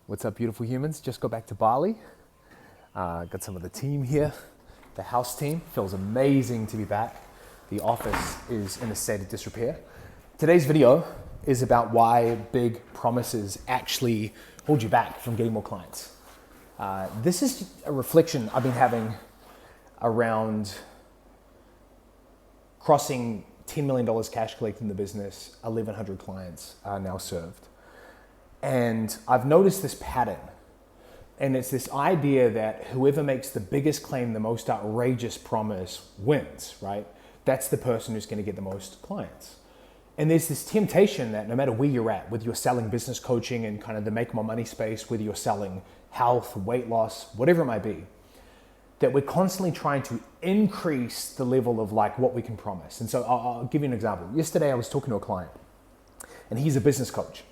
What's up, beautiful humans? Just got back to Bali. Got some of the team here. The house team. Feels amazing to be back. The office is in a state of disrepair. Today's video is about why big promises actually hold you back from getting more clients. This is a reflection I've been having around crossing $10 million cash collected in the business, 1,100 clients are now served. And I've noticed this pattern, and it's this idea that whoever makes the biggest claim, the most outrageous promise wins, right? That's the person who's going to get the most clients. And there's this temptation that no matter where you're at, whether you're selling business coaching and kind of the make more money space, whether you're selling health, weight loss, whatever it might be, that we're constantly trying to increase the level of like what we can promise. And so I'll give you an example. Yesterday I was talking to a client, and he's a business coach.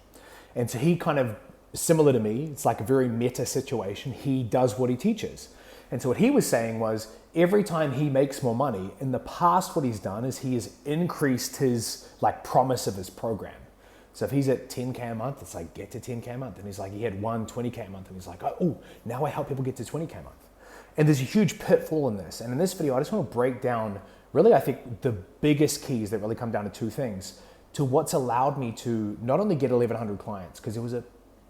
And so he kind of, similar to me, it's like a very meta situation. He does what he teaches. And so what he was saying was every time he makes more money, in the past what he's done is he has increased his like promise of his program. So if he's at 10K a month, it's like get to 10K a month. And he's like, he had 20K a month. And he's like, oh, now I help people get to 20K a month. And there's a huge pitfall in this. And in this video, I just want to break down really, I think the biggest keys that really come down to two things to what's allowed me to not only get 1,100 clients, because it was a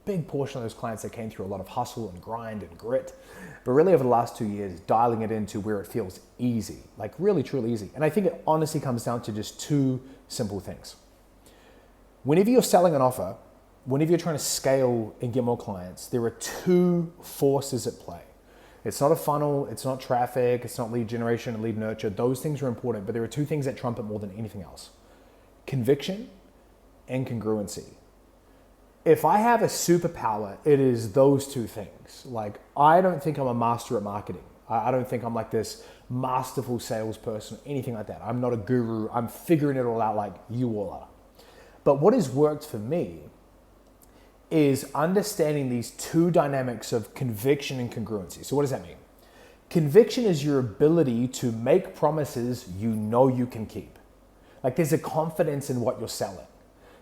big portion of those clients that came through a lot of hustle and grind and grit, but really over the last 2 years, dialing it into where it feels easy, like really, truly easy. And I think it honestly comes down to just two simple things. Whenever you're selling an offer, whenever you're trying to scale and get more clients, there are two forces at play. It's not a funnel, it's not traffic, it's not lead generation and lead nurture. Those things are important, but there are two things that trump it more than anything else. Conviction and congruency. If I have a superpower, it is those two things. Like, I don't think I'm a master at marketing. I don't think I'm like this masterful salesperson, anything like that. I'm not a guru. I'm figuring it all out like you all are. But what has worked for me is understanding these two dynamics of conviction and congruency. So what does that mean? Conviction is your ability to make promises you know you can keep. Like, there's a confidence in what you're selling.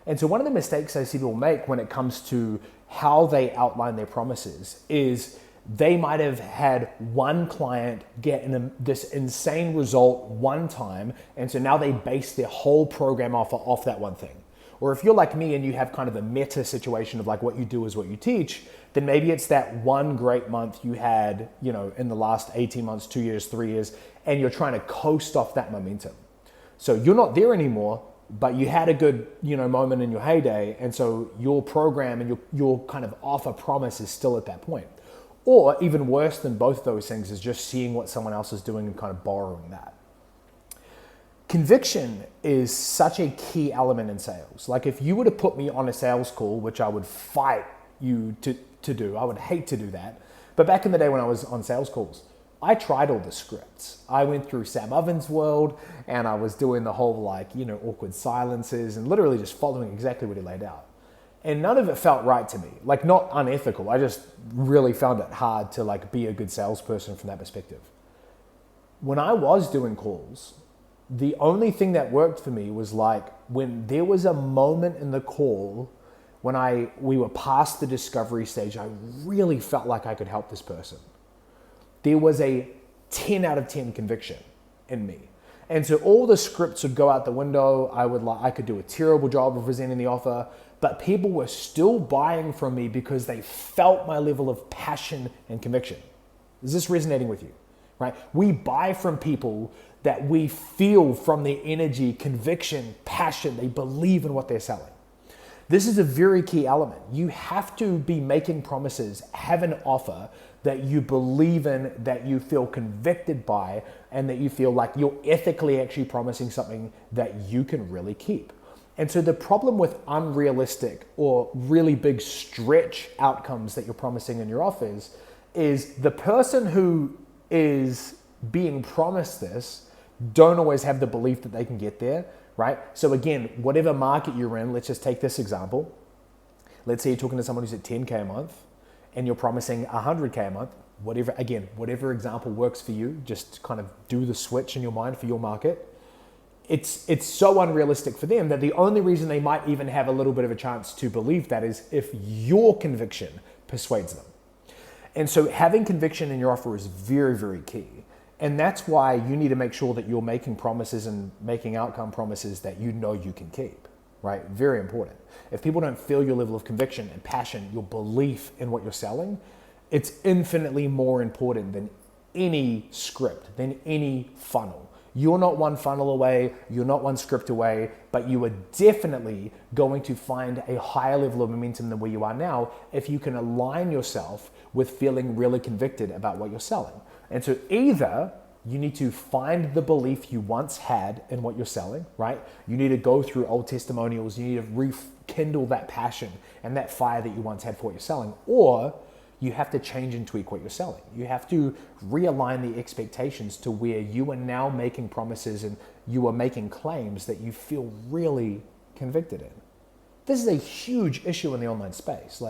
And so one of the mistakes I see people make when it comes to how they outline their promises is they might have had one client get this insane result one time, and so now they base their whole program off that one thing. Or if you're like me and you have kind of a meta situation of like what you do is what you teach, then maybe it's that one great month you had, in the last 18 months, 2 years, 3 years, and you're trying to coast off that momentum. So you're not there anymore, but you had a good, moment in your heyday. And so your program and your kind of offer promise is still at that point. Or even worse than both those things is just seeing what someone else is doing and kind of borrowing that. Conviction is such a key element in sales. Like, if you were to put me on a sales call, which I would fight you to do, I would hate to do that. But back in the day when I was on sales calls, I tried all the scripts. I went through Sam Ovens' world, and I was doing the whole awkward silences and literally just following exactly what he laid out. And none of it felt right to me, like not unethical. I just really found it hard to be a good salesperson from that perspective. When I was doing calls, the only thing that worked for me was when there was a moment in the call when we were past the discovery stage, I really felt like I could help this person. There was a 10 out of 10 conviction in me. And so all the scripts would go out the window. I could do a terrible job of presenting the offer, but people were still buying from me because they felt my level of passion and conviction. Is this resonating with you? Right? We buy from people that we feel from their energy, conviction, passion. They believe in what they're selling. This is a very key element. You have to be making promises, have an offer that you believe in, that you feel convicted by, and that you feel like you're ethically actually promising something that you can really keep. And so the problem with unrealistic or really big stretch outcomes that you're promising in your offers is the person who is being promised this don't always have the belief that they can get there, right? So again, whatever market you're in, let's just take this example. Let's say you're talking to someone who's at 10K a month and you're promising 100K a month. Whatever example works for you, just kind of do the switch in your mind for your market. It's so unrealistic for them that the only reason they might even have a little bit of a chance to believe that is if your conviction persuades them. And so having conviction in your offer is very, very key. And that's why you need to make sure that you're making promises and making outcome promises that you know you can keep, right? Very important. If people don't feel your level of conviction and passion, your belief in what you're selling, it's infinitely more important than any script, than any funnel. You're not one funnel away, you're not one script away, but you are definitely going to find a higher level of momentum than where you are now if you can align yourself with feeling really convicted about what you're selling. And so either you need to find the belief you once had in what you're selling, right? You need to go through old testimonials, you need to rekindle that passion and that fire that you once had for what you're selling, or you have to change and tweak what you're selling. You have to realign the expectations to where you are now making promises and you are making claims that you feel really convicted in. This is a huge issue in the online space.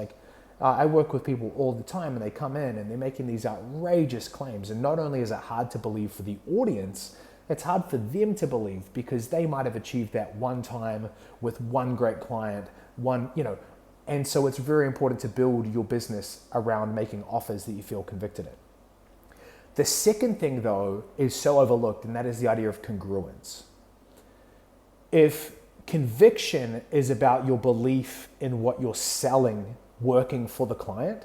I work with people all the time and they come in and they're making these outrageous claims. And not only is it hard to believe for the audience, it's hard for them to believe because they might have achieved that one time with one great client, and so it's very important to build your business around making offers that you feel convicted in. The second thing though is so overlooked, and that is the idea of congruence. If conviction is about your belief in what you're selling working for the client,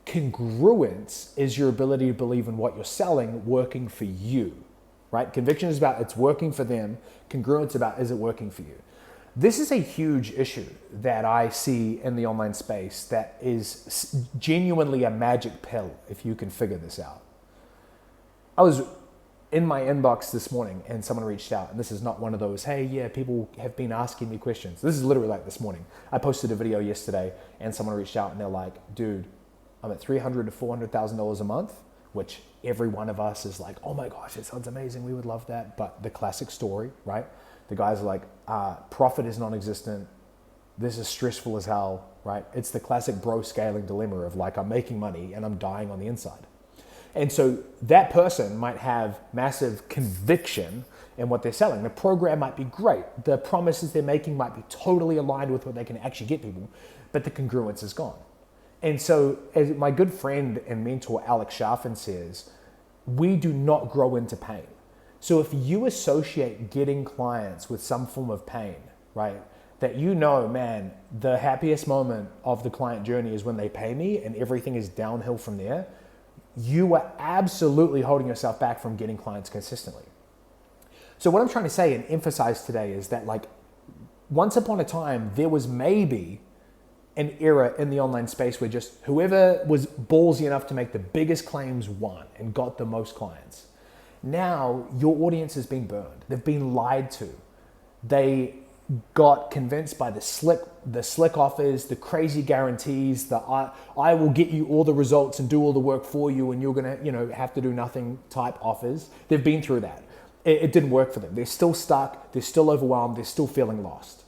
congruence is your ability to believe in what you're selling working for you, right? Conviction is about it's working for them. Congruence about is it working for you? This is a huge issue that I see in the online space that is genuinely a magic pill if you can figure this out. I was in my inbox this morning and someone reached out, and this is not one of those, hey, yeah, people have been asking me questions. This is literally like this morning. I posted a video yesterday and someone reached out and they're like, dude, I'm at $300,000 to $400,000 a month, which every one of us is like, oh my gosh, it sounds amazing. We would love that. But the classic story, right? The guys are like, profit is non-existent. This is stressful as hell, right? It's the classic bro scaling dilemma of like, I'm making money and I'm dying on the inside. And so that person might have massive conviction in what they're selling. The program might be great. The promises they're making might be totally aligned with what they can actually get people, but the congruence is gone. And so as my good friend and mentor, Alex Sharfin says, we do not grow into pain. So if you associate getting clients with some form of pain, right, that man, the happiest moment of the client journey is when they pay me and everything is downhill from there, you are absolutely holding yourself back from getting clients consistently. So what I'm trying to say and emphasize today is that once upon a time, there was maybe an era in the online space where just whoever was ballsy enough to make the biggest claims won and got the most clients. Now your audience has been burned. They've been lied to. They got convinced by the slick offers, the crazy guarantees, I will get you all the results and do all the work for you and you're gonna have to do nothing type offers. They've been through that. It didn't work for them. They're still stuck, they're still overwhelmed, they're still feeling lost.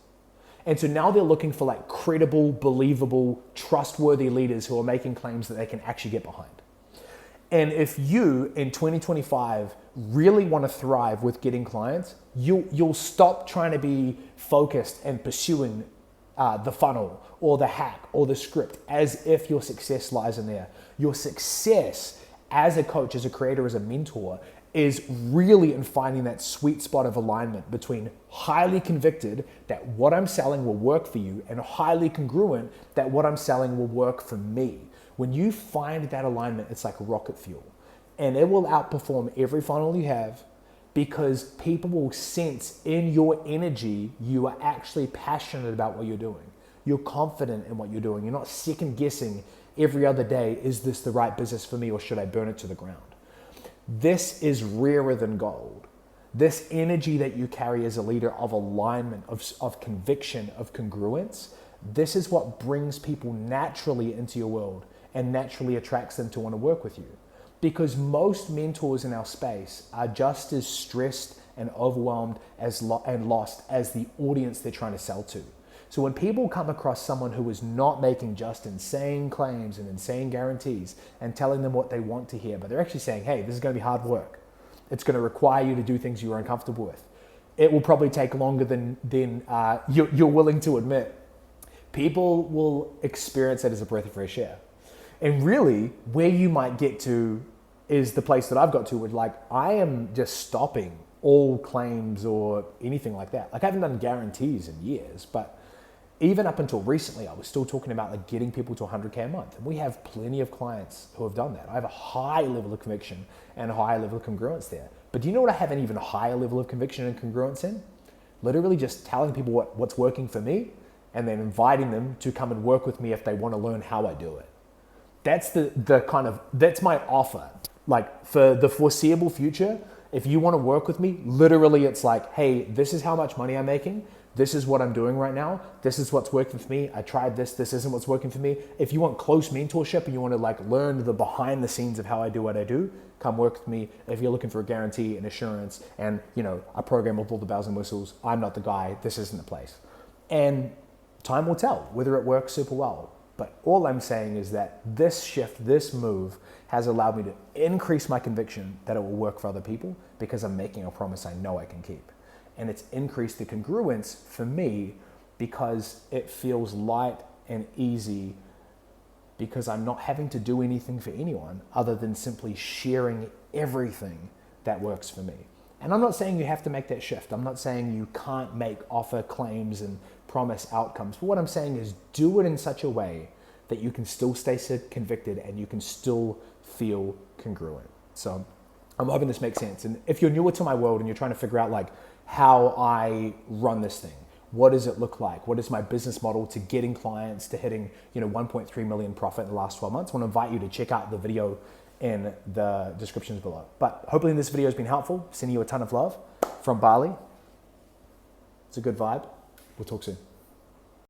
And so now they're looking for credible, believable, trustworthy leaders who are making claims that they can actually get behind. And if you in 2025 really want to thrive with getting clients, you'll stop trying to be focused and pursuing the funnel or the hack or the script as if your success lies in there. Your success as a coach, as a creator, as a mentor is really in finding that sweet spot of alignment between highly convicted that what I'm selling will work for you and highly congruent that what I'm selling will work for me. When you find that alignment, it's like rocket fuel, and it will outperform every funnel you have because people will sense in your energy you are actually passionate about what you're doing. You're confident in what you're doing. You're not second guessing every other day, is this the right business for me or should I burn it to the ground? This is rarer than gold. This energy that you carry as a leader of alignment, of conviction, of congruence, this is what brings people naturally into your world and naturally attracts them to want to work with you. Because most mentors in our space are just as stressed and overwhelmed and lost as the audience they're trying to sell to. So when people come across someone who is not making just insane claims and insane guarantees and telling them what they want to hear, but they're actually saying, hey, this is going to be hard work. It's going to require you to do things you're uncomfortable with. It will probably take longer than you're willing to admit. People will experience it as a breath of fresh air. And really, where you might get to is the place that I've got to, where like I am just stopping all claims or anything like that. Like I haven't done guarantees in years, but even up until recently, I was still talking about like getting people to 100K a month. And we have plenty of clients who have done that. I have a high level of conviction and a high level of congruence there. But do you know what I have an even higher level of conviction and congruence in? Literally just telling people what's working for me and then inviting them to come and work with me if they want to learn how I do it. That's that's my offer. Like for the foreseeable future, if you want to work with me, literally it's like, hey, this is how much money I'm making. This is what I'm doing right now. This is what's working for me. I tried this. This isn't what's working for me. If you want close mentorship and you want to like learn the behind the scenes of how I do what I do, come work with me. If you're looking for a guarantee and assurance and, you know, a program with all the bells and whistles, I'm not the guy. This isn't the place. And time will tell whether it works super well. But all I'm saying is that this shift, this move has allowed me to increase my conviction that it will work for other people because I'm making a promise I know I can keep. And it's increased the congruence for me because it feels light and easy because I'm not having to do anything for anyone other than simply sharing everything that works for me. And I'm not saying you have to make that shift. I'm not saying you can't offer claims and promise outcomes. But what I'm saying is do it in such a way that you can still stay convicted and you can still feel congruent. So I'm hoping this makes sense. And if you're newer to my world and you're trying to figure out like how I run this thing, what does it look like? What is my business model to getting clients to hitting, 1.3 million profit in the last 12 months? I want to invite you to check out the video in the descriptions below. But hopefully this video has been helpful. Sending you a ton of love from Bali. It's a good vibe. We'll talk soon.